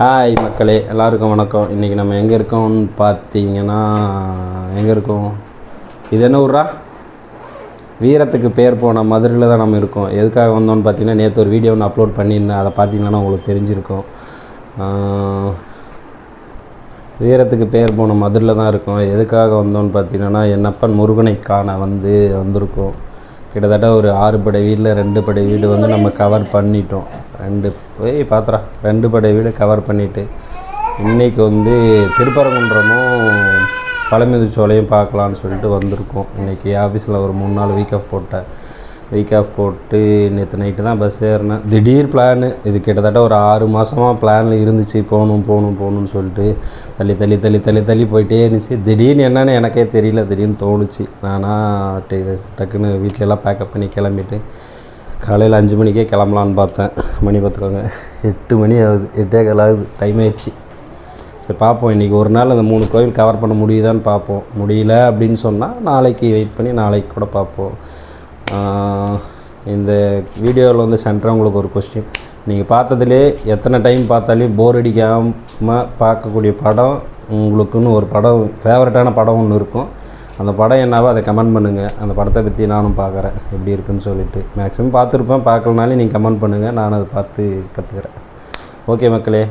Hi மக்களே, எல்லாருக்கும் வணக்கம். இன்றைக்கி நம்ம எங்கே இருக்கோம்னு பார்த்தீங்கன்னா, எங்கே இருக்கோம்? இது என்ன ஊரா? வீரத்துக்கு பேர் போன மதுரையில் தான் நம்ம இருக்கோம். எதுக்காக வந்தோம்னு பார்த்தீங்கன்னா, நேற்று ஒரு வீடியோ ஒன்று அப்லோட் பண்ணியிருந்தேன். அதை பார்த்தீங்கன்னா உங்களுக்கு தெரிஞ்சிருக்கும். வீரத்துக்கு பேர் போன மதுரையில் தான் இருக்கோம். எதுக்காக வந்தோம்னு பார்த்தீங்கன்னா, என்னப்பன் முருகனை காண வந்திருக்கோம். கிட்டத்தட்ட ஒரு 6 படை வீட்டில் 2 படை வீடு வந்து நம்ம கவர் பண்ணிட்டோம். 2 படை வீடு கவர் பண்ணிவிட்டு இன்றைக்கி வந்து திருப்பரங்குன்றமும் பழமுதிர்ச்சோலையும் பார்க்கலான்னு சொல்லிட்டு வந்திருக்கோம். இன்றைக்கி ஆஃபீஸில் ஒரு 3 நாள் வீக் ஆஃப் போட்டு நேற்று நைட்டு தான் பஸ் ஏறினேன். திடீர் பிளானு. இது கிட்டத்தட்ட ஒரு 6 மாதமாக பிளானில் இருந்துச்சு. போகணும்னு சொல்லிட்டு தள்ளி போயிட்டே இருந்துச்சு. திடீர்னு என்னென்னு எனக்கே தெரியல. திடீர்னு தோணுச்சு. நானாக டக்குன்னு வீட்டிலலாம் பேக்கப் பண்ணி கிளம்பிட்டு காலையில் 5 மணிக்கே கிளம்பலான்னு பார்த்தேன். மணி பார்த்துக்கோங்க, 8 மணி ஆகுது, 8:15 ஆகுது, டைம் ஆயிடுச்சு. சரி பார்ப்போம், இன்றைக்கி ஒரு நாள் அந்த 3 கோவில் கவர் பண்ண முடியுதான்னு பார்ப்போம். முடியல அப்படின்னு சொன்னால் நாளைக்கு வெயிட் பண்ணி நாளைக்கு கூட பார்ப்போம். இந்த வீடியோவில் வந்து சென்டராக உங்களுக்கு ஒரு கொஸ்டின். நீங்கள் பார்த்ததுலே எத்தனை டைம் பார்த்தாலே போர் அடிக்காமல் பார்க்கக்கூடிய படம், உங்களுக்குன்னு ஒரு படம் ஃபேவரட்டான படம் ஒன்று இருக்கும். அந்த படம் என்னவோ அதை கமெண்ட் பண்ணுங்கள். அந்த படத்தை பற்றி நானும் பார்க்குறேன் எப்படி இருக்குன்னு சொல்லிவிட்டு. மேக்ஸிமம் பார்த்துருப்பேன், பார்க்கலனாலும் நீங்கள் கமெண்ட் பண்ணுங்கள், நான் அதை பார்த்து கற்றுக்கிறேன். ஓகே மக்களே,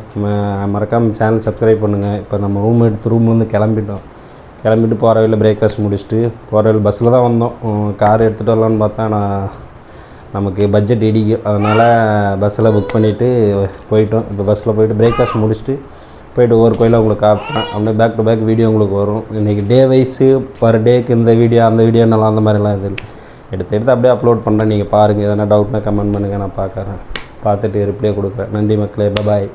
மறக்காமல் சேனல் சப்ஸ்கிரைப் பண்ணுங்கள். இப்போ நம்ம ரூம்லேருந்து கிளம்பிட்டு போகிற வழியில் பிரேக்ஃபாஸ்ட் முடிச்சுட்டு போகிற வழியில் பஸ்ஸில் தான் வந்தோம். கார் எடுத்துகிட்டு வரலான்னு பார்த்தா நமக்கு பட்ஜெட் இடிக்கும். அதனால் பஸ்ஸில் புக் பண்ணிவிட்டு போயிட்டோம். இப்போ பஸ்ஸில் போயிட்டு பிரேக்ஃபாஸ்ட் முடிச்சுட்டு போய்ட்டு ஒவ்வொரு கோயிலாக உங்களுக்கு காட்டுறேன். அப்படியே பேக் டு பேக் வீடியோ உங்களுக்கு வரும். இன்றைக்கி டே வைஸு பர் டேக்கு இந்த வீடியோ அந்த வீடியோ நல்லா அந்த மாதிரிலாம் இது எடுத்து அப்படியே அப்லோட் பண்ணுறேன். நீங்கள் பாருங்கள். எதனா டவுட்னா கமெண்ட் பண்ணுங்கள், நான் பார்க்குறேன். பார்த்துட்டு ரிப்ளை கொடுக்குறேன். நன்றி மக்களே, பாய்.